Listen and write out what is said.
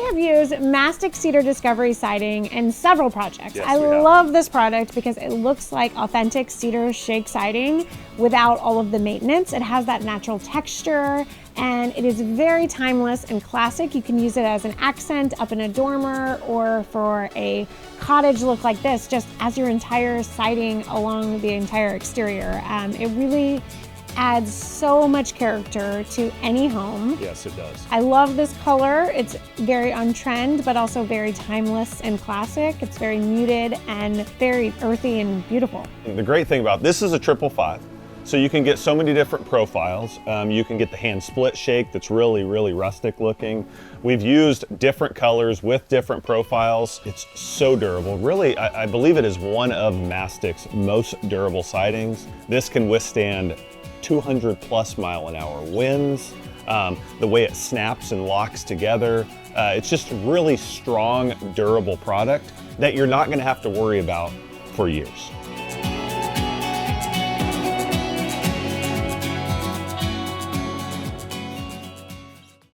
have used Mastic Cedar Discovery siding in several projects. Yes, I we have. love this product because it looks like authentic cedar shake siding without all of the maintenance. It has that natural texture and it is very timeless and classic. You can use it as an accent up in a dormer or for a cottage look like this, just as your entire siding along the entire exterior. It really adds so much character to any home. Yes, it does. I love this color. It's very on trend, but also very timeless and classic. It's very muted and very earthy and beautiful. The great thing about this is a 555. So you can get so many different profiles. You can get the hand split shake that's really, really rustic looking. We've used different colors with different profiles. It's so durable. Really, I believe it is one of Mastic's most durable sidings. This can withstand 200+ mile-an-hour winds. The way it snaps and locks together. It's just a really strong, durable product that you're not gonna have to worry about for years.